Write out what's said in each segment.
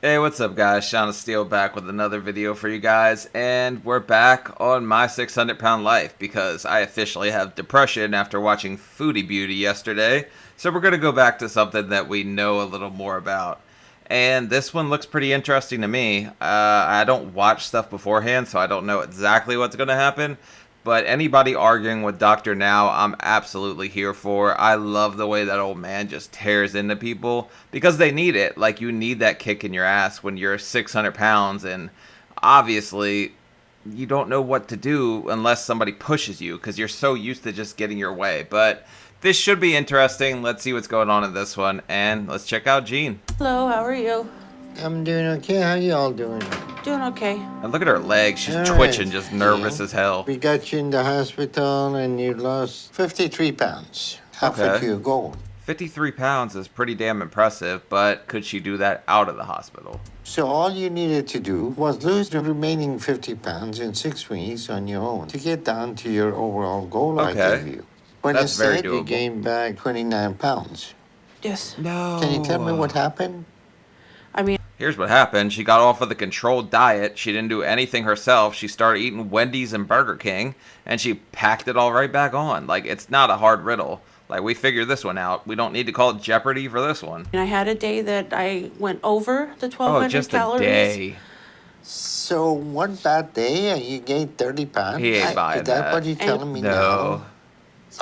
Hey, what's up, guys? Sean of Steel back with another video for you guys, and we're back on my 600-pound life because I officially have depression after watching Foodie Beauty yesterday. So we're gonna go back to something that we know a little more about, and this one looks pretty interesting to me. I don't watch stuff beforehand, so I don't know exactly what's gonna happen. But anybody arguing with Dr. Now, I'm absolutely here for. I love the way that old man just tears into people because they need it. Like, you need that kick in your ass when you're 600 pounds, and obviously, you don't know what to do unless somebody pushes you because you're so used to just getting your way. But this should be interesting. Let's see what's going on in this one, and let's check out Jean. Hello, how are you? I'm doing okay. How you all doing? Doing okay. And look at her legs. She's All twitching, right, just nervous as hell. We got you in the hospital and you lost 53 pounds. Halfway Okay. to your goal. 53 pounds is pretty damn impressive, but could she do that out of the hospital? So all you needed to do was lose the remaining 50 pounds in 6 weeks on your own to get down to your overall goal I Okay. gave you. But That's very instead, you doable. gained back 29 pounds. Yes. No. Can you tell me what happened? I mean, Here's what happened. She got off of the controlled diet. She didn't do anything herself. She started eating Wendy's and Burger King, and she packed it all right back on. Like, it's not a hard riddle. Like, we figured this one out. We don't need to call it Jeopardy for this one. I had a day that I went over the Oh, 1,200 just calories. a day. So one bad day and you gained 30 pounds? He ain't buying Is that that. what you're telling me now? No.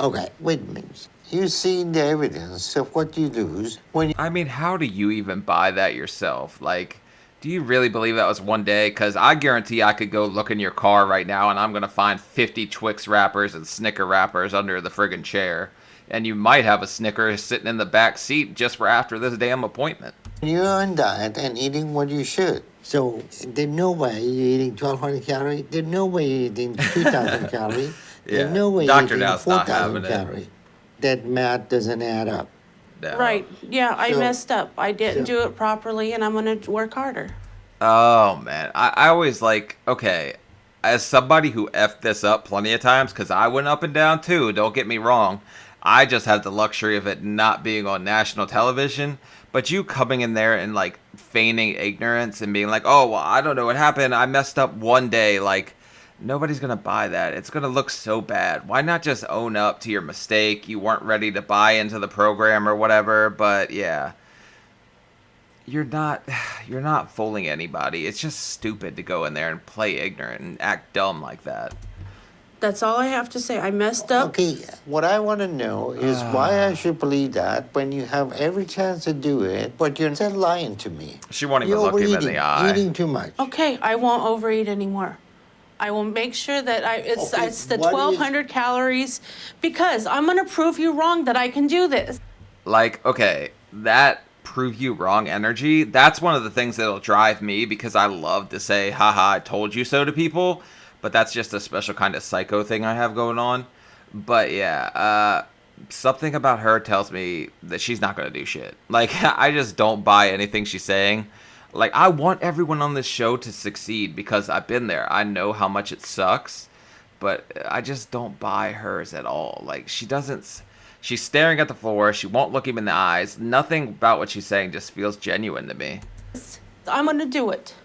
Okay, wait a minute. You seen the evidence of what you lose when you... I mean, how do you even buy that yourself? Like, do you really believe that was one day? Because I guarantee I could go look in your car right now and I'm going to find 50 Twix wrappers and Snicker wrappers under the friggin' chair. And you might have a Snicker sitting in the back seat just for after this damn appointment. You're on diet and eating what you should. So there's no way you're eating 1,200 calories. There's no way you're eating 2,000 calories. Yeah, There's no way Dr. you're eating Now's not 4,000 having it. calories. That math doesn't add up. No. Right. Yeah, I So- messed up. I didn't so- do it properly, and I'm going to work harder. Oh, man. I always like, okay, as somebody who effed this up plenty of times, because I went up and down too, don't get me wrong. I just have the luxury of it not being on national television. But you coming in there and like feigning ignorance and being like, oh, well, I don't know what happened. I messed up one day. Like, nobody's going to buy that. It's going to look so bad. Why not just own up to your mistake? You weren't ready to buy into the program or whatever. But yeah. You're not fooling anybody. It's just stupid to go in there and play ignorant and act dumb like that. That's all I have to say. I messed up. Okay, what I want to know is why I should believe that when you have every chance to do it, but you're still lying to me. She won't even You're look him in overeating, the eye. eating too much. Okay, I won't overeat anymore. I will make sure that it's Okay, the what is- 1,200 calories because I'm going to prove you wrong that I can do this. Like, okay, that prove you wrong energy, that's one of the things that'll drive me because I love to say, haha, I told you so to people. But that's just a special kind of psycho thing I have going on. But yeah, something about her tells me that she's not going to do shit. Like, I just don't buy anything she's saying. Like, I want everyone on this show to succeed because I've been there. I know how much it sucks. But I just don't buy hers at all. Like, she doesn't... She's staring at the floor. She won't look him in the eyes. Nothing about what she's saying just feels genuine to me. I'm going to do it.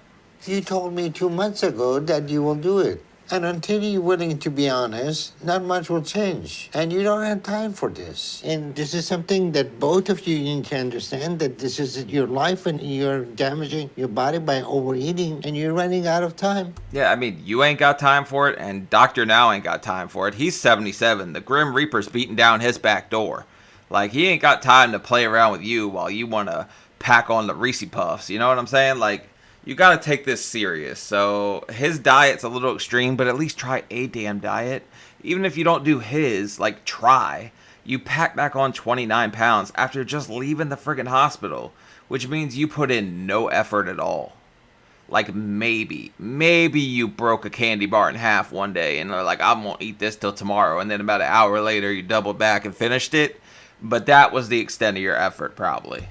You told me 2 months ago that you will do it. And until you're willing to be honest, not much will change. And you don't have time for this. And this is something that both of you need to understand, that this is your life and you're damaging your body by overeating and you're running out of time. Yeah, I mean, you ain't got time for it, and Dr. Now ain't got time for it. He's 77. The Grim Reaper's beating down his back door. Like, he ain't got time to play around with you while you want to pack on the Reese Puffs. You know what I'm saying? Like, you got to take this serious. So his diet's a little extreme, but at least try a damn diet. Even if you don't do his, like, try. You pack back on 29 pounds after just leaving the friggin' hospital, which means you put in no effort at all. Like, maybe you broke a candy bar in half one day and are like, I won't eat this till tomorrow. And then about an hour later, you doubled back and finished it. But that was the extent of your effort, probably.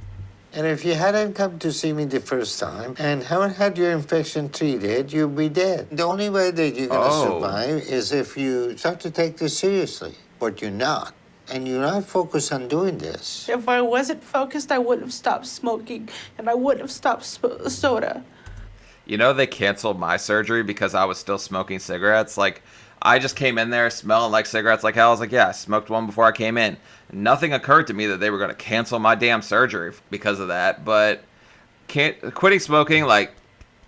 And if you hadn't come to see me the first time and haven't had your infection treated, you'll be dead. The only way that you're going to Oh. survive is if you start to take this seriously, but you're not. and you're not focused on doing this. If I wasn't focused, I wouldn't have stopped smoking and I wouldn't have stopped soda. You know, they canceled my surgery because I was still smoking cigarettes. Like, I just came in there smelling like cigarettes like hell. I was like, yeah, I smoked one before I came in. Nothing occurred to me that they were going to cancel my damn surgery because of that. But quitting smoking, like,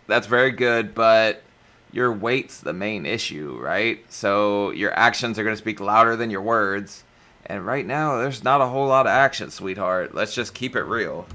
that's very good, but your weight's the main issue, right? So your actions are going to speak louder than your words. And right now, there's not a whole lot of action, sweetheart. Let's just keep it real.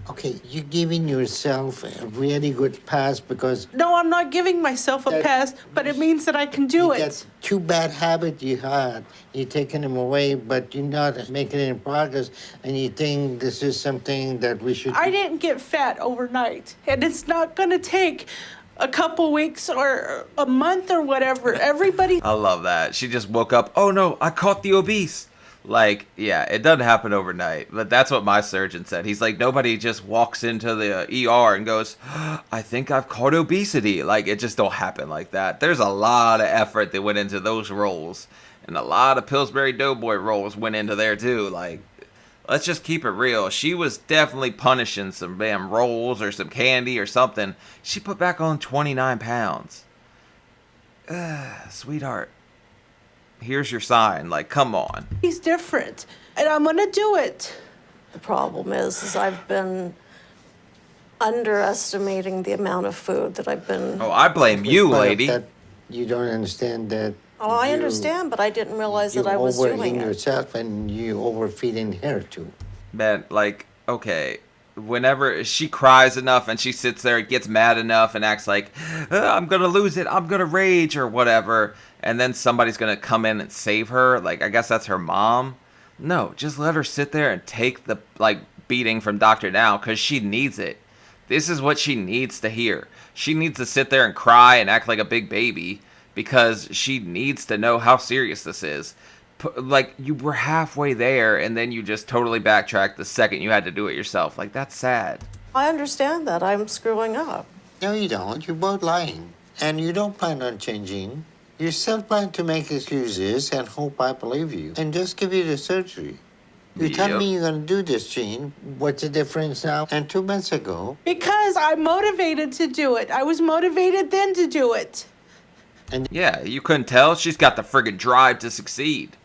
Okay, you're giving yourself a really good pass because No, I'm not giving myself a pass, but it means that I can do it. that's two bad habits you had. You're taking them away, but you're not making any progress, and you think this is something that we should... I didn't get fat overnight, and it's not gonna take a couple weeks or a month or whatever. Everybody I love that. She just woke up, oh no, I caught the obese. Like, yeah, it doesn't happen overnight, but that's what my surgeon said. He's like, nobody just walks into the ER and goes, I think I've caught obesity. Like, it just don't happen like that. There's a lot of effort that went into those roles, and a lot of Pillsbury Doughboy roles went into there too. Like, let's just keep it real. She was definitely punishing some damn rolls or some candy or something. She put back on 29 pounds. Sweetheart. Here's your sign. Like, come on. is different, and I'm gonna do it. The problem is I've been underestimating the amount of food that I've been. Oh, I blame you, But lady. that you don't understand that... Oh, I you- understand, but I didn't realize You're that I was overeating doing it. yourself and you overfeeding her too. Man, like, okay. Whenever she cries enough and she sits there and gets mad enough and acts like, I'm gonna lose it, I'm gonna rage or whatever, and then somebody's gonna come in and save her, like, I guess that's her mom. No, just let her sit there and take the, like, beating from Dr. Now, because she needs it. This is what she needs to hear. She needs to sit there and cry and act like a big baby because she needs to know how serious this is. Like, you were halfway there and then you just totally backtracked the second you had to do it yourself. Like, that's sad. I understand that. I'm screwing up. No, you don't. You're both lying. And you don't plan on changing. You still plan to make excuses and hope I believe you and just give you the surgery. You tell Yep. me you're going to do this, Gene. What's the difference now and 2 months ago? Because I'm motivated to do it. I was motivated then to do it. Yeah, you couldn't tell? She's got the friggin' drive to succeed.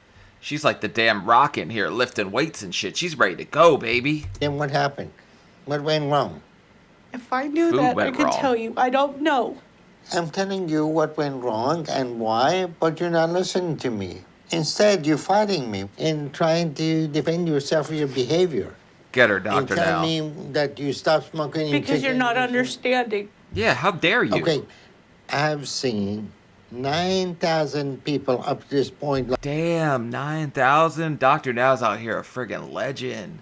She's like the damn rock in here lifting weights and shit. She's ready to go, baby. Then what happened? What went wrong? If I knew Food that, I went could wrong. tell you. I don't know. I'm telling you what went wrong and why, but you're not listening to me. Instead, you're fighting me and trying to defend yourself for your behavior. Get her, And Doctor tell Now. me that you stopped smoking. and Because you're taking- not understanding. Yeah, how dare you? Okay, I've seen 9,000 people up to this point Damn, 9,000? Dr. Now's out here a friggin' legend.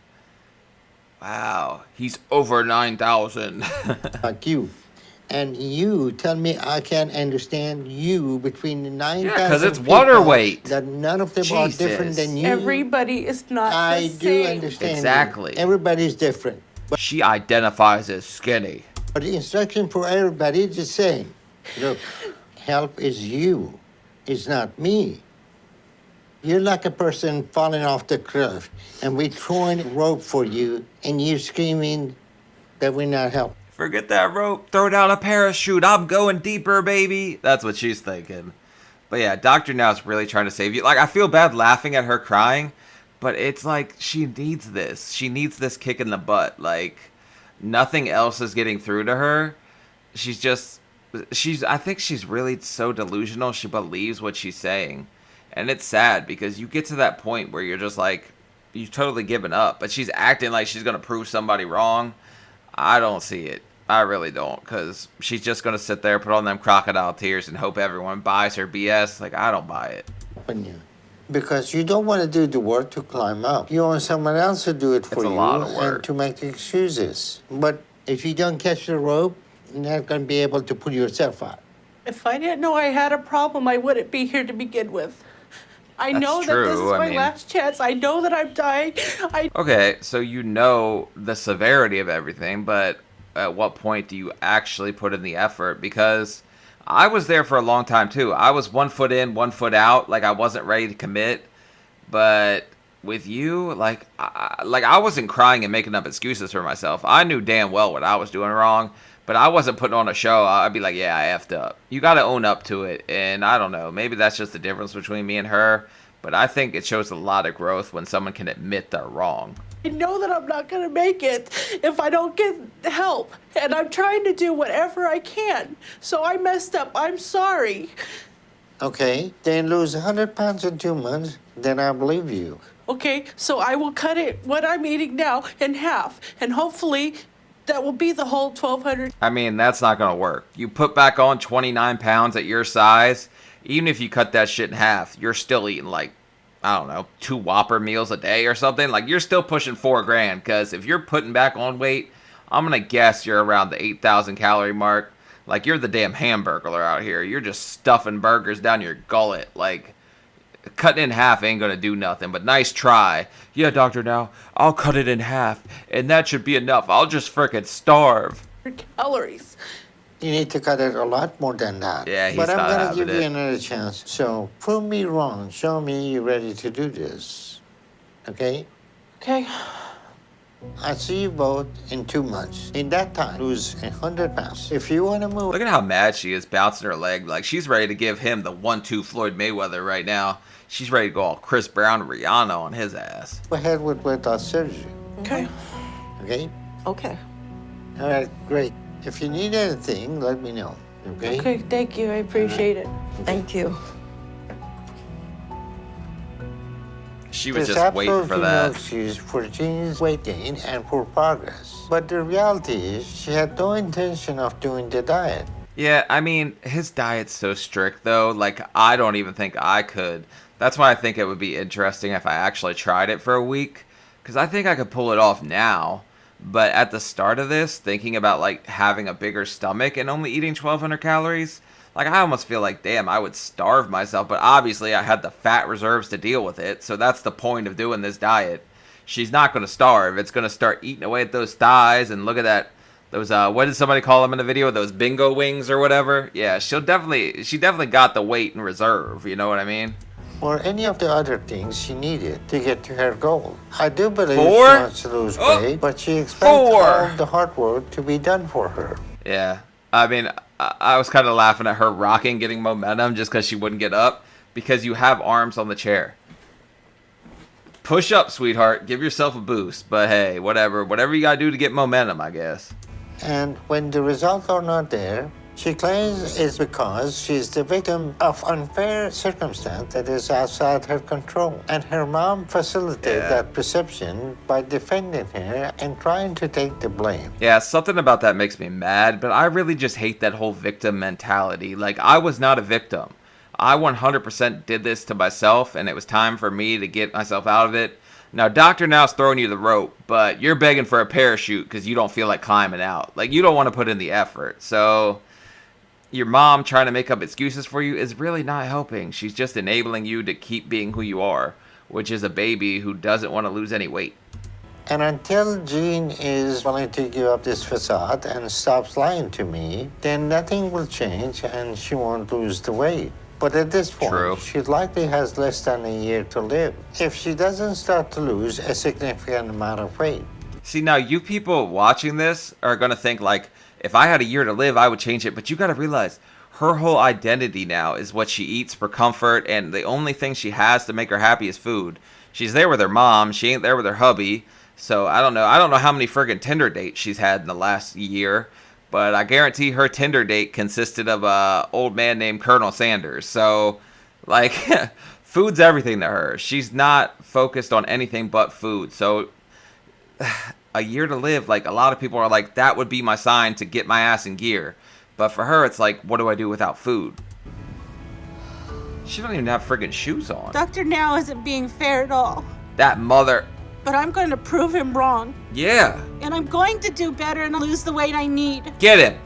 Wow, he's over 9,000. like you. And you tell me I can't understand you between the 9,000 Yeah, 'cause it's people water weight. That none of them are different Jesus. than you. Everybody is not I the do same. understand. you. Exactly. Everybody's different. She identifies as skinny. But the instruction for everybody is the same. Look, help is you. It's not me. You're like a person falling off the cliff, and we're throwing a rope for you, and you're screaming that we're not helping. Forget that rope. Throw down a parachute. I'm going deeper, baby. That's what she's thinking. But yeah, Dr. Now's really trying to save you. Like, I feel bad laughing at her crying, but it's like she needs this. She needs this kick in the butt. Like, nothing else is getting through to her. I think she's really so delusional. She believes what she's saying. And it's sad because you get to that point where you're just like, you've totally given up. But she's acting like she's going to prove somebody wrong. I don't see it. I really don't. Because she's just going to sit there, put on them crocodile tears, and hope everyone buys her BS. Like, I don't buy it. You. Because you don't want to do the work to climb up. You want someone else to do it for It's a you lot of work. and to make excuses. But if you don't catch the rope, you're not going to be able to pull yourself out. If I didn't know I had a problem, I wouldn't be here to begin with. I That's know that this is true, I my mean- last chance. I know that I'm dying. Okay, so you know the severity of everything, but at what point do you actually put in the effort? Because I was there for a long time too. I was 1 foot in, 1 foot out, like I wasn't ready to commit. But with you, like I wasn't crying and making up excuses for myself. I knew damn well what I was doing wrong, but I wasn't putting on a show. I'd be like, yeah, I effed up. You got to own up to it. And I don't know, maybe that's just the difference between me and her, but I think it shows a lot of growth when someone can admit they're wrong. I know that I'm not gonna make it if I don't get help, and I'm trying to do whatever I can. So I messed up. I'm sorry. Okay, then lose 100 pounds in 2 months, then I believe you. Okay, so I will cut it, what I'm eating now, in half, and hopefully that will be the whole 1,200. I mean, that's not going to work. You put back on 29 pounds at your size, even if you cut that shit in half, you're still eating like, I don't know, 2 Whopper meals a day or something. Like, you're still pushing $4,000, because if you're putting back on weight, I'm going to guess you're around the 8,000 calorie mark. Like, you're the damn hamburglar out here. You're just stuffing burgers down your gullet. Like, cutting in half ain't going to do nothing, but nice try. Yeah, doctor, now, I'll cut it in half, and that should be enough. I'll just frickin' starve. Calories. You need to cut it a lot more than that. Yeah, he's but I'm not gonna having give you it. another chance. So prove me wrong. Show me you're ready to do this. Okay? Okay. I'll see you both in 2 months. In that time, lose 100 pounds. If you want to move Look at how mad she is bouncing her leg. Like, she's ready to give him the 1-2 Floyd Mayweather right now. She's ready to go all Chris Brown, Rihanna on his ass. ahead with without surgery. Okay. Okay? Okay. All right, great. If you need anything, let me know. Okay? Okay, thank you. I appreciate it. Thank you. She was There's just waiting for absolutely no that. excuse for Jean's weight gain and poor progress. But the reality is, she had no intention of doing the diet. Yeah, I mean, his diet's so strict, though. Like, I don't even think I could. That's why I think it would be interesting if I actually tried it for a week. Because I think I could pull it off now. But at the start of this, thinking about, like, having a bigger stomach and only eating 1,200 calories, like, I almost feel like, damn, I would starve myself. But obviously, I had the fat reserves to deal with it. So that's the point of doing this diet. She's not going to starve. It's going to start eating away at those thighs. And look at that. Those, what did somebody call them in the video? Those bingo wings or whatever? Yeah, she definitely got the weight in reserve. You know what I mean? Or any of the other things she needed to get to her goal. I do believe 4? she wants to lose Oh, weight, but she expects 4. all the hard work to be done for her. Yeah. I mean, I was kind of laughing at her rocking, getting momentum just because she wouldn't get up. Because you have arms on the chair. Push up, sweetheart. Give yourself a boost. But hey, whatever. Whatever you got to do to get momentum, I guess. And when the results are not there, she claims it's because she's the victim of unfair circumstance that is outside her control. And her mom facilitated Yeah. that perception by defending her and trying to take the blame. Yeah, something about that makes me mad, but I really just hate that whole victim mentality. Like, I was not a victim. I 100% did this to myself, and it was time for me to get myself out of it. Now, Dr. Now's throwing you the rope, but you're begging for a parachute because you don't feel like climbing out. Like, you don't want to put in the effort. So, your mom trying to make up excuses for you is really not helping. She's just enabling you to keep being who you are, which is a baby who doesn't want to lose any weight. And until Jean is willing to give up this facade and stops lying to me, then nothing will change and she won't lose the weight. But at this point, True. she likely has less than a year to live if she doesn't start to lose a significant amount of weight. See, now you people watching this are going to think like, if I had a year to live, I would change it. But you got to realize her whole identity now is what she eats for comfort. And the only thing she has to make her happy is food. She's there with her mom. She ain't there with her hubby. So I don't know. I don't know how many friggin' Tinder dates she's had in the last year. But I guarantee her Tinder date consisted of a old man named Colonel Sanders. So, like, food's everything to her. She's not focused on anything but food. So, a year to live, like, a lot of people are like, that would be my sign to get my ass in gear. But for her, it's like, what do I do without food? She don't even have friggin' shoes on. Dr. Now isn't being fair at all. That mother... But I'm going to prove him wrong. Yeah. And I'm going to do better and lose the weight I need. Get him.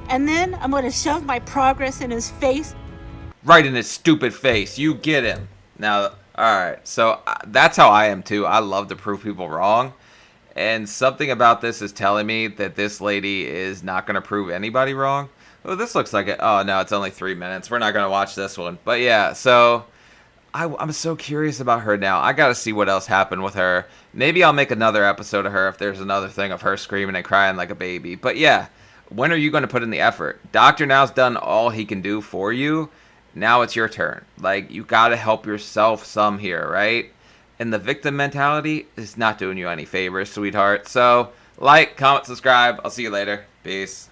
And then I'm going to shove my progress in his face. Right in his stupid face. You get him. Now, alright. So, that's how I am, too. I love to prove people wrong. And something about this is telling me that this lady is not going to prove anybody wrong. Oh, this looks like it. Oh, no, it's only 3 minutes. We're not going to watch this one. But yeah, so... I'm so curious about her now. I gotta see what else happened with her. Maybe I'll make another episode of her if there's another thing of her screaming and crying like a baby. But yeah, when are you going to put in the effort? Dr. Now's done all he can do for you. Now it's your turn. Like, you gotta help yourself some here, right? And the victim mentality is not doing you any favors, sweetheart. So, like, comment, subscribe. I'll see you later. Peace.